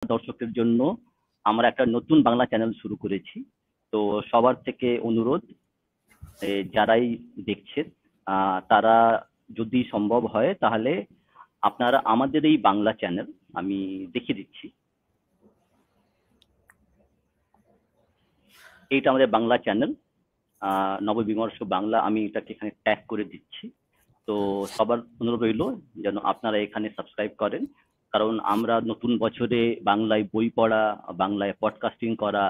দর্শকের জন্য আমরা একটা নতুন বাংলা চ্যানেল শুরু করেছি। তো সবার থেকে অনুরোধ, যারাই দেখছেন তারা যদি সম্ভব হয় তাহলে আপনারা আমাদের এই বাংলা চ্যানেল, আমি দেখিয়ে দিচ্ছি, এইটা আমাদের বাংলা চ্যানেল নববিমর্শ বাংলা, আমি এটাকে এখানে ট্যাগ করে দিচ্ছি। তো সবার অনুরোধ রইল যেন আপনারা এখানে সাবস্ক্রাইব করেন, কারণ আমরা নতুন বছরে বাংলায় বই পড়া, বাংলায় পডকাস্টিং করা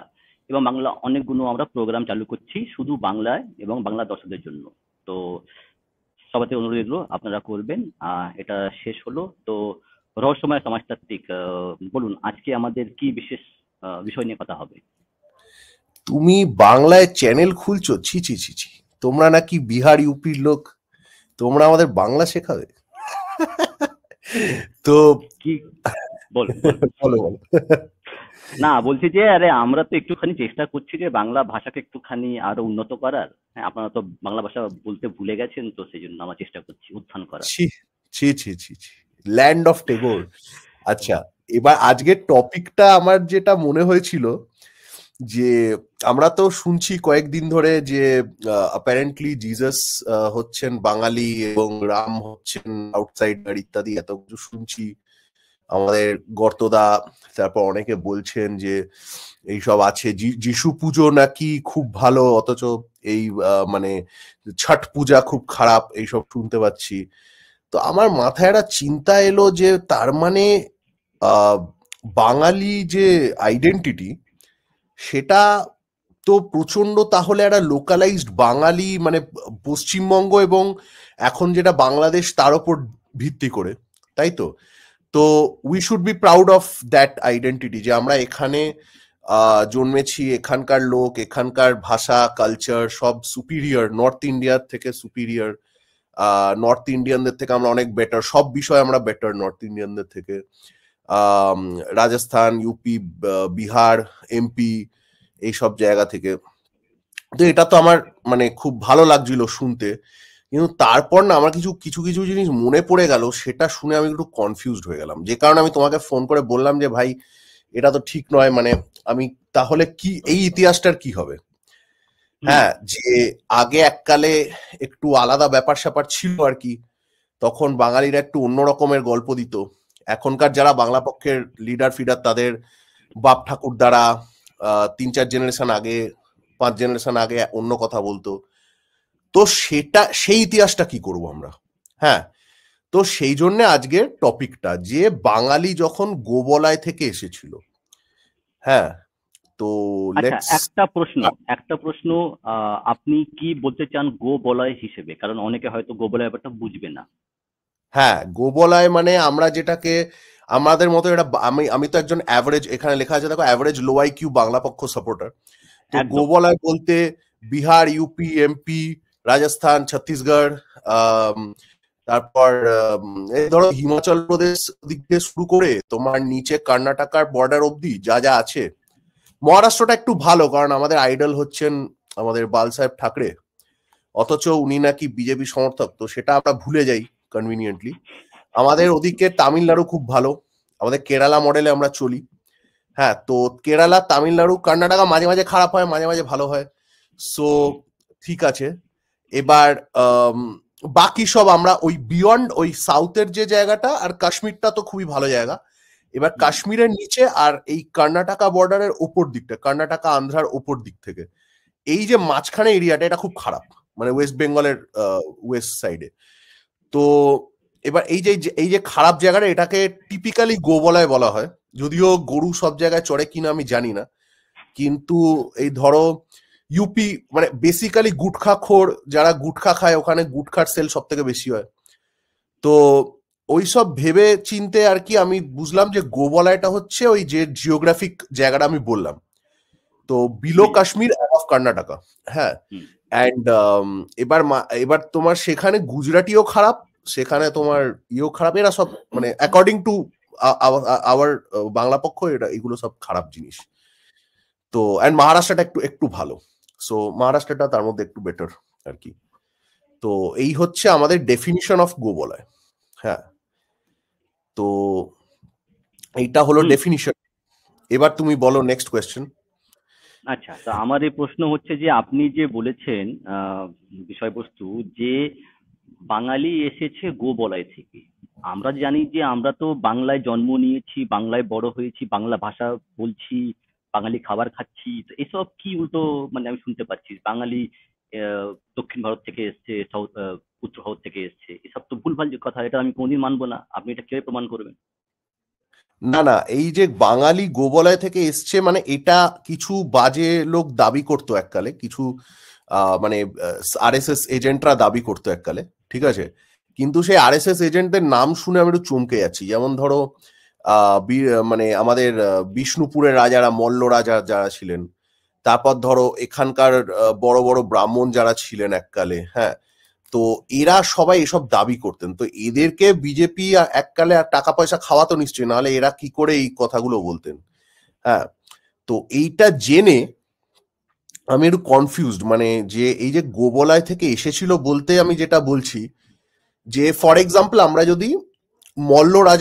এবং বাংলা অনেকগুলো আমরা প্রোগ্রাম চালু করছি শুধু বাংলায় এবং বাংলা দর্শকদের জন্য। তো সবাই অনুরোধ রইল আপনারা করবেন। এটা শেষ হলো। তো রহস্যময় সমাজতাত্ত্বিক, বলুন আজকে আমাদের কি বিশেষ বিষয় নিয়ে কথা হবে? তুমি বাংলায় চ্যানেল খুলছো? ছি ছি ছি ছি, তোমরা নাকি বিহার ইউপির লোক, তোমরা আমাদের বাংলা শেখাবে? তো কি বলো বলো বলো। না, বলছি যে আরে আমরা তো একটুখানি চেষ্টা করছি যে বাংলা ভাষাকে একটুখানি আরো উন্নত করার। হ্যাঁ, আপনারা তো বাংলা ভাষা বলতে ভুলে গেছেন, তো সেই জন্য আমরা চেষ্টা করছি উত্থান করার। ছি ছি ছি ছি ছি, ল্যান্ড অফ টেগোর। আচ্ছা, এবার আজকের টপিকটা আমার যেটা মনে হয়েছিল যে আমরা তো শুনছি কয়েকদিন ধরে যে অ্যাপারেন্টলি জিসাস হচ্ছেন বাঙালি এবং রাম হচ্ছেন আউটসাইডার ইত্যাদি এত কিছু শুনছি। আমাদের গর্তদা, তারপর অনেকে বলছেন যে এইসব আছে, যিশু পুজো নাকি খুব ভালো, অথচ এই মানে ছট পূজা খুব খারাপ, এইসব শুনতে পাচ্ছি। তো আমার মাথায় একটা চিন্তা এলো যে তার মানে বাঙালি যে আইডেন্টিটি, সেটা তো প্রচন্ড তাহলে একটা লোকালাইজড বাঙালি, মানে পশ্চিমবঙ্গ এবং এখন যেটা বাংলাদেশ তার উপর ভিত্তি করে, তাই তো? তো we should be proud of that identity, যে আমরা এখানে জন্মেছি, এখানকার লোক, এখানকার ভাষা কালচার সব সুপিরিয়র, নর্থ ইন্ডিয়ার থেকে সুপিরিয়র, নর্থ ইন্ডিয়ানদের থেকে আমরা অনেক বেটার, সব বিষয়ে আমরা বেটার নর্থ ইন্ডিয়ানদের থেকে। রাজস্থান, ইউপি, বিহার, এমপি, এইসব জায়গা থেকে। তো এটা তো আমার মানে খুব ভালো লাগছিল শুনতে, কিন্তু তারপর না আমার কিছু কিছু কিছু জিনিস মনে পড়ে গেল, সেটা শুনে আমি একটু কনফিউজড হয়ে গেলাম, যে কারণে আমি তোমাকে ফোন করে বললাম যে ভাই এটা তো ঠিক নয়, মানে আমি তাহলে কি, এই ইতিহাসটার কি হবে? হ্যাঁ, যে আগে এককালে একটু আলাদা ব্যাপার স্যাপার ছিল আর কি, তখন বাঙালিরা একটু অন্য রকমের গল্প দিত। এখনকার যারা বাংলা পক্ষের লিডার ফিডার, তাদের বাপ ঠাকুর দ্বারা 3-4 জেনারেশন আগে, 5 জেনারেশন আগে অন্য কথা বলতো। তো সেটা, সেই ইতিহাসটা কি করব আমরা? হ্যাঁ, তো সেই জন্য আজকের টপিকটা, যে বাঙালি যখন গোবলায় থেকে এসেছিল। হ্যাঁ, তো আচ্ছা, লেটস। একটা প্রশ্ন, আপনি কি বলতে চান গো বলয় হিসেবে? কারণ অনেকে হয়তো গো বলয় ব্যাপারটা বুঝবে না। হ্যাঁ, গোবলায় মানে আমরা যেটাকে আমাদের মতো, এটা আমি তো একজন অ্যাভারেজ, এখানে লেখা আছে দেখো, অ্যাভারেজ লো আইকিউ বাংলা পক্ষ সাপোর্টার। তো একদম। গোবলায় বলতে বিহার, ইউপি, এমপি, রাজস্থান, ছত্তিশগড়, তারপর এই ধরো হিমাচল প্রদেশ দিক দিয়ে শুরু করে তোমার নিচে কর্ণাটকার বর্ডার অবধি যা যা আছে। মহারাষ্ট্রটা একটু ভালো, কারণ আমাদের আইডল হচ্ছেন আমাদের বাল সাহেব ঠাকরে, অথচ উনি নাকি বিজেপি সমর্থক, তো সেটা আমরা ভুলে যাই কনভিনিয়েন্টলি। আমাদের ওদিকে তামিলনাড়ু খুব ভালো, আমাদের কেরালা মডেলে আমরা চলি। হ্যাঁ, তো কেরালা, তামিলনাড়ু, কর্ণাটকা মাঝে মাঝে খারাপ হয়, মাঝে মাঝে ভালো হয়। সো ঠিক আছে। এবার বাকি সব আমরা ওই বিয়ন্ড ওই সাউথের যে জায়গাটা, আর কাশ্মীরটা তো খুবই ভালো জায়গা। এবার কাশ্মীরের নিচে আর এই কর্ণাটকা বর্ডারের ওপর দিকটা, কর্ণাটকা আন্ধ্রার ওপর দিক থেকে এই যে মাঝখানে এরিয়াটা, এটা খুব খারাপ, মানে ওয়েস্ট বেঙ্গলের ওয়েস্ট সাইডে। তো এবার এই যে খারাপ জায়গাটা, এটাকে টিপিক্যালি গোবলায় বলা হয়, যদিও গরু সব জায়গায় চড়ে কিনা আমি জানি না। কিন্তু এই ধরো ইউপি, মানে বেসিক্যালি গুটখাখোর, যারা গুটখা খায় ওখানে গুটখার সেল সব থেকে বেশি হয়। তো ওইসব ভেবে চিনতে আর কি আমি বুঝলাম যে গোবলায়টা হচ্ছে ওই যে জিওগ্রাফিক জায়গাটা আমি বললাম, তো বিলো কাশ্মীর অফ কর্ণাটকা। হ্যাঁ, অ্যান্ড এবার তোমার সেখানে গুজরাটিও খারাপ, সেখানে তোমার ইয়েও খারাপ, এরা সব মানে অ্যাকর্ডিং টু আওয়ার বাংলা পক্ষ, এটা এগুলো সব খারাপ জিনিস। তো অ্যান্ড মহারাষ্ট্রটা একটু একটু ভালো, সো মহারাষ্ট্রটা তার মধ্যে একটু বেটার আর কি। তো এই হচ্ছে আমাদের ডেফিনিশন অফ গোবলায়। হ্যাঁ, তো এইটা হলো ডেফিনিশন। এবার তুমি বলো নেক্সট কোয়েশ্চেন। আচ্ছা, তা আমার এই প্রশ্ন হচ্ছে যে আপনি যে বলেছেন বিষয়বস্তু যে বাঙালি এসেছে গোবলয় থেকে। আমরা জানি যে আমরা তো বাংলায় জন্ম নিয়েছি, বাংলায় বড় হয়েছি, বাংলা ভাষা বলছি, বাঙালি খাবার খাচ্ছি। তো এসব কি উল্টো মানে আমি শুনতে পাচ্ছি, বাঙালি দক্ষিণ ভারত থেকে এসছে, সাউথ উত্তর ভারত থেকে এসছে। এসব তো ভুলভাল যে কথা, এটা আমি কোনোদিন মানবো না। আপনি এটা কিভাবে প্রমাণ করবেন? না না, এই যে বাঙালি গোবলয় থেকে এসছে মানে এটা কিছু বাজে লোক দাবি করতো এককালে, কিছু মানে আরএসএস এজেন্টরা দাবি করতো এককালে, ঠিক আছে? কিন্তু সেই আরএসএস এজেন্টদের নাম শুনে আমি একটু চমকে যাচ্ছি। যেমন ধরো মানে আমাদের বিষ্ণুপুরের রাজারা, মল্ল রাজা যারা ছিলেন, তারপর ধরো এখানকার বড় বড় ব্রাহ্মণ যারা ছিলেন এককালে, হ্যাঁ, তো এরা সবাই এসব দাবি করতেন। তো এদেরকে বিজেপি এককালে আর টাকা পয়সা খাওয়াতো নিশ্চয়ই, নাহলে এরা কি করে এই কথাগুলো বলতেন? হ্যাঁ, তো এইটা জেনে আমি একটু কনফিউজড, মানে যে এই যে গোবলয় থেকে এসেছিল বলতে আমি যেটা বলছি যে ফর এক্সাম্পল আমরা যদি মল্ল রাজা